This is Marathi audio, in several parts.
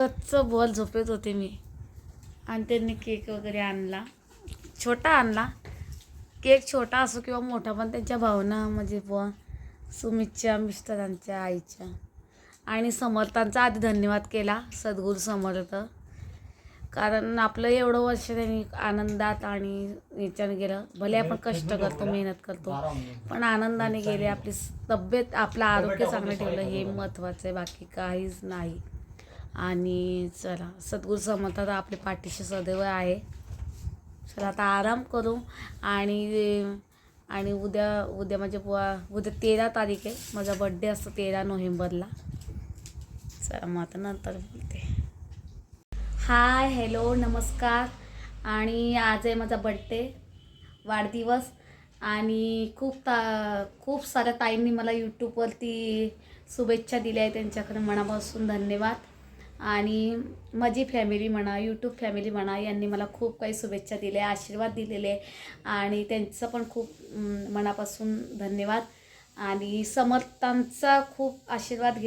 कच्चं बॉल झोपेत होते मी आणि त्यांनी केक वगैरे आणला, छोटा आणला. केक छोटा असो किंवा मोठा, पण त्यांच्या भावना म्हणजे बुवा सुमितच्या, मिस्टरांच्या, आईच्या आणि समर्थांचा आधी धन्यवाद केला, सद्गुरू समर्थ. कारण आपलं एवढं वर्ष त्यांनी आनंदात आणि याच्याने गेलं. भले आपण कष्ट करतो, मेहनत करतो, पण आनंदाने गेले. आपली तब्येत, आपलं आरोग्य चांगलं ठेवलं हे महत्त्वाचं आहे, बाकी काहीच नाही. आणि चला, सद्गुरू समर्थ आपल्या पाठीशी सदैव आहे. चला आता आराम करू. आणि उद्या म्हणजे उद्या 13 तारीख आहे, माझा बड्डे असतो 13 नोव्हेंबरला. चला मग आता नंतर बोलते. हाय, हॅलो, नमस्कार. आणि आज आहे माझा बड्डे, वाढदिवस. आणि खूप साऱ्या ताईंनी मला यूट्यूबवरती शुभेच्छा दिल्या आहे, त्यांच्याकडे मनापासून धन्यवाद. आणि माझी फॅमिली म्हणा, यूट्यूब फॅमिली म्हणा, यांनी मला खूप काही शुभेच्छा दिल्या, आशीर्वाद दिलेले, आणि त्यांचं पण खूप मनापासून धन्यवाद. आणि समर्थांचा खूप आशीर्वाद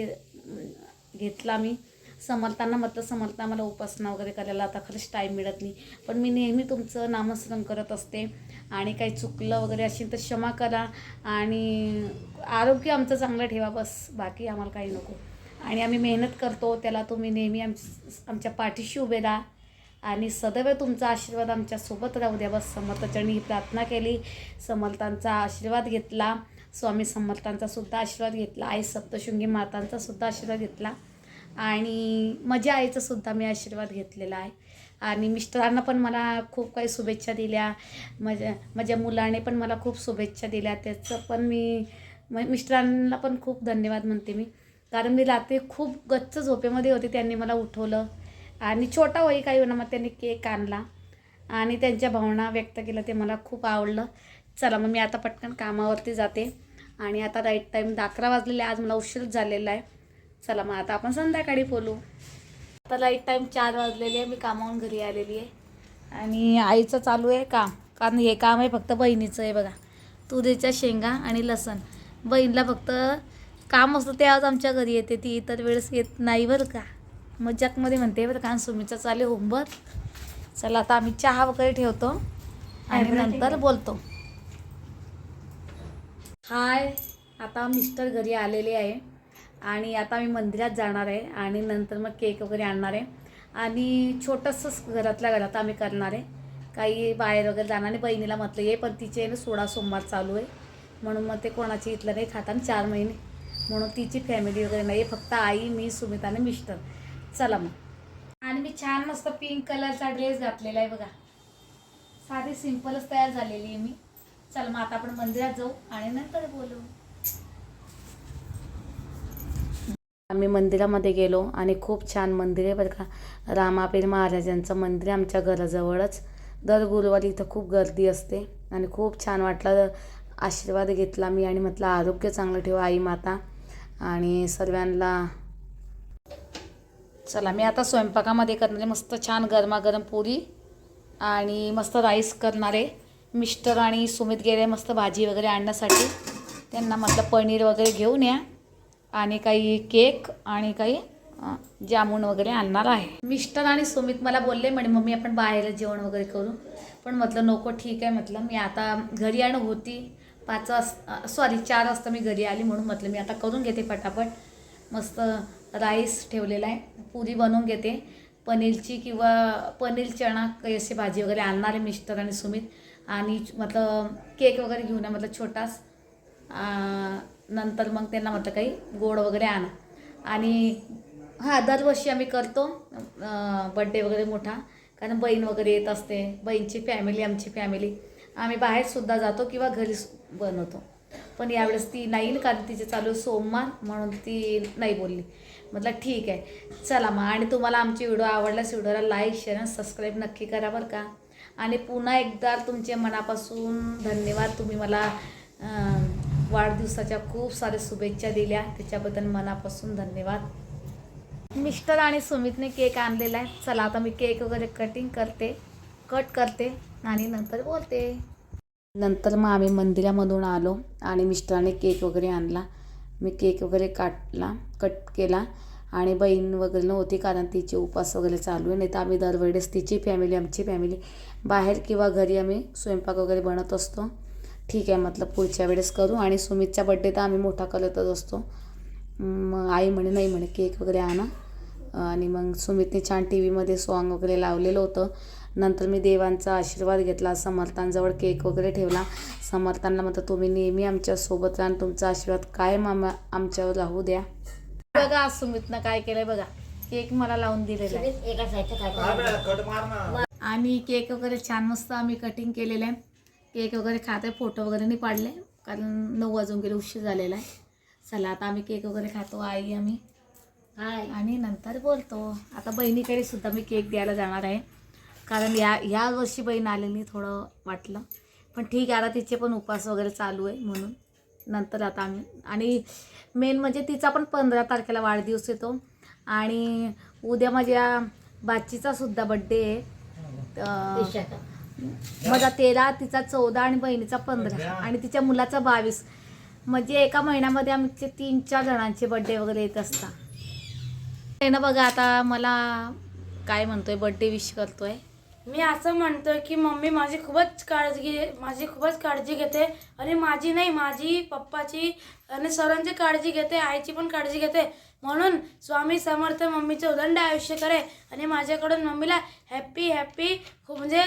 घेतला मी. समर्थांना म्हटलं, समर्था मला उपासना वगैरे करायला आता खरंच टाईम मिळत नाही, पण मी नेहमी तुमचं नामस्मरण करत असते. आणि काही चुकलं वगैरे असेल तर क्षमा करा. आणि आरोग्य आमचं चांगलं ठेवा, बस, बाकी आम्हाला काही नको. आणि आम्ही मेहनत करतो, त्याला तुम्ही नेहमी आमच्या पाठीशी उभे राहा आणि सदैव तुमचा आशीर्वाद आमच्यासोबत राहू द्या, बस. समर्थांनी ही प्रार्थना केली, समर्थांचा आशीर्वाद घेतला, स्वामी समर्थांचा सुद्धा आशीर्वाद घेतला, आई सप्तशृंगी मातांचा सुद्धा आशीर्वाद घेतला, आणि माझ्या आईचा सुद्धा मी आशीर्वाद घेतलेला आहे. आणि मिस्टरांना पण मला खूप काही शुभेच्छा दिल्या, माझ्या मुलाने पण मला खूप शुभेच्छा दिल्या, त्याचं पण मी मिस्टरांना पण खूप धन्यवाद म्हणते मी. कारण मी रात्री खूप गच्च झोपेमध्ये होते, त्यांनी मला उठवलं. आणि छोटा वही काही होणार, मग त्यांनी केक आणला आणि त्यांच्या भावना व्यक्त केल्या, ते मला खूप आवडलं. चला मग मी आता पटकन कामावरती जाते. आणि आता राईट टाईम 11 वाजलेले, आज मला उशीर झालेला आहे. चला मग आता आपण संध्याकाळी बोलू. आता राईट टाईम 4 वाजलेले आहे, मी कामावरून घरी आलेली आहे. आणि आईचं चालू आहे काम, कारण हे काम आहे फक्त बहिणीचं आहे बघा, तुरीच्या शेंगा आणि लसण. बहिणीला फक्त काम असतं तेव्हाच आमच्या घरी येते, ती इतर वेळेस येत नाही बरं का. मजाकमध्ये म्हणते बरं का. सुमीचा चालू होमवर्क. चला आता आम्ही चहा वगैरे ठेवतो आणि नंतर बोलतो. हाय, आता मिस्टर घरी आलेले आहे आणि आता मी मंदिरात जाणार आहे आणि नंतर मग केक वगैरे आणणार आहे. आणि छोटंसं घरातल्या घरात आम्ही करणार आहे, काही बाहेर वगैरे जाणार नाही. बहिणीला म्हटलं ये, पण तिचे 16 सोमवार चालू आहे, म्हणून मग ते कोणाची इथलं नाही खाताना 4 महिने, म्हणून तिची फॅमिली वगैरे नाही, फक्त आई, मी, सुमित आणि मिस्टर. चला मग. आणि मी छान मस्त पिंक कलरचा ड्रेस घातलेला आहे बघा, साधी सिंपलच तयार झालेली आहे मी. चल मग आता आपण मंदिरात जाऊ आणि नंतर बोलू. आम्ही मंदिरामध्ये गेलो आणि खूप छान मंदिर आहे बरं का. रामापीर महाराजांचं मंदिर आहे आमच्या घराजवळच. दर गुरुवारी इथं खूप गर्दी असते आणि खूप छान वाटलं. आशीर्वाद घेतला मी आणि म्हटलं आरोग्य चांगलं ठेवा आई माता आणि सर्वांना. चला मी आता स्वयंपाकामध्ये करणार आहे मस्त छान गरमागरम पुरी आणि मस्त राईस करणार आहे. मिस्टर आणि सुमित गेले मस्त भाजी वगैरे आणण्यासाठी, त्यांना म्हटलं पनीर वगैरे घेऊन या आणि काही केक आणि काही जामून वगैरे आणणार आहे. मिस्टर आणि सुमित मला बोलले म्हणे मम्मी आपण बाहेर जेवण वगैरे करू, पण म्हटलं नको, ठीक आहे म्हटलं. मी आता घरी आणू होती 4 वाजता मी घरी आली, म्हणून म्हटलं मी आता करून घेते पटापट. मस्त राईस ठेवलेला आहे, पुरी बनवून घेते पनीरची किंवा पनीर चणा काही अशी भाजी वगैरे आणणार आहे मिस्टर आणि सुमित. आणि म्हटलं केक वगैरे घेऊन या म्हटलं छोटाच. नंतर मग त्यांना म्हटलं काही गोड वगैरे आणा. आणि दरवर्षी आम्ही करतो बड्डे वगैरे मोठा, कारण बहीण वगैरे येत असते, बहीणची फॅमिली, आमची फॅमिली, आम्ही बाहेरसुद्धा जातो किंवा घरी बनवतो. पण यावेळेस ती नाही येईल, कारण तिचे चालू सोमवार, म्हणून ती नाही बोलली. म्हटलं ठीक आहे. चला मग. आणि तुम्हाला आमची व्हिडिओ आवडल्यास व्हिडिओला लाईक, शेअर आणि सबस्क्राईब नक्की करा बरं का. आणि पुन्हा एकदा तुमचे मनापासून धन्यवाद. तुम्ही मला वाढदिवसाच्या खूप साऱ्या शुभेच्छा दिल्या, त्याच्याबद्दल मनापासून धन्यवाद. मिस्टर आणि सुमितने केक आणलेला आहे. चला आता मी केक वगैरे कट करते आणि नंतर बोलते. नंतर मग आम्ही मंदिरामधून आलो आणि मिस्टरांनी केक वगैरे आणला. मी केक वगैरे कट केला आणि बहीण वगैरे नव्हती कारण तिचे उपवास वगैरे चालू आहे. नाही तर आम्ही दरवेळेस तिची फॅमिली आमची फॅमिली बाहेर किंवा घरी आम्ही स्वयंपाक वगैरे बनवत असतो. ठीक आहे म्हटलं पुढच्या वेळेस करू. आणि सुमितचा बड्डे तर आम्ही मोठा करतच असतो. मग आई म्हणे नाही म्हणे केक वगैरे आणा. आणि मग सुमितने छान टी व्हीमध्ये सॉन्ग वगैरे लावलेलं होतं. नंतर मी देवांचा आशीर्वाद घेतला. समर्थांजवळ केक वगैरे ठेवला. समर्थांना म्हटलं तुम्ही नेहमी आमच्यासोबत राहा, तुमचा आशीर्वाद कायम आमच्यावर राहू द्या. बघा आज सुमितनं काय केलंय बघा, केक मला लावून दिलेला आहे. आणि केक वगैरे छान मस्त आम्ही कटिंग केलेलं आहे. केक वगैरे खाते, फोटो वगैरे नाही पाडले कारण 9 वाजून गेले, उशीर झालेला आहे. चला आता आम्ही केक वगैरे खातो, आई आम्ही आणि नंतर बोलतो. आता बहिणीकडे सुद्धा मी केक द्यायला जाणार आहे कारण या वर्षी बहीण आलेली थोडं वाटलं, पण ठीक आहे आता तिचे पण उपवास वगैरे चालू आहे म्हणून नंतर आता आम्ही. आणि मेन म्हणजे तिचा पण 15 तारखेला वाढदिवस येतो आणि उद्या माझ्या बाचीचा सुद्धा बड्डे आहे. माझा 13, तिचा 14 आणि बहिणीचा 15 आणि तिच्या मुलाचा 22. म्हणजे एका महिन्यामध्ये आमचे 3-4 जणांचे बड्डे वगैरे येत असतात. ते ना बघा आता मला काय म्हणतोय, बड्डे विश करतोय. मी असं म्हणतोय की मम्मी माझी खूपच काळजी घेते आणि माझी नाही, माझी पप्पाची आणि सर्वांची काळजी घेते, आईची पण काळजी घेते. म्हणून स्वामी समर्थ मम्मीचे उदंड आयुष्य करे आणि माझ्याकडून मम्मीला हॅपी खूप म्हणजे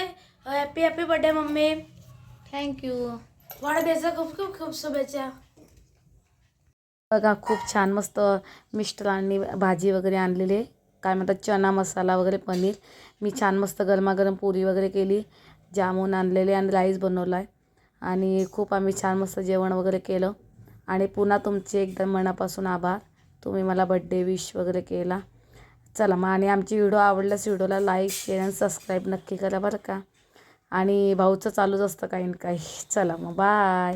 हॅपी बर्थडे मम्मी. थँक्यू. वाढदिवसाच्या खूप शुभेच्छा. बघा खूप छान मस्त मिस्टरांनी भाजी वगैरे आणलेली, काय म्हणतात चना मसाला वगैरे पनीर. मी छान मस्त गरमागरम पुरी वगैरे केली, जामून आणलेले आणि राईस बनवला आहे आणि खूप आम्ही छान मस्त जेवण वगैरे केलं. आणि पुन्हा तुमचे एकदम मनापासून आभार, तुम्ही मला बड्डे विश वगैरे केला. चला मग आणि आमची व्हिडिओ आवडल्यास व्हिडिओला लाईक शेअर आणि सबस्क्राईब नक्की करा बरं का. आणि भाऊचं चालूच असतं काही ना काही. चला मग बाय.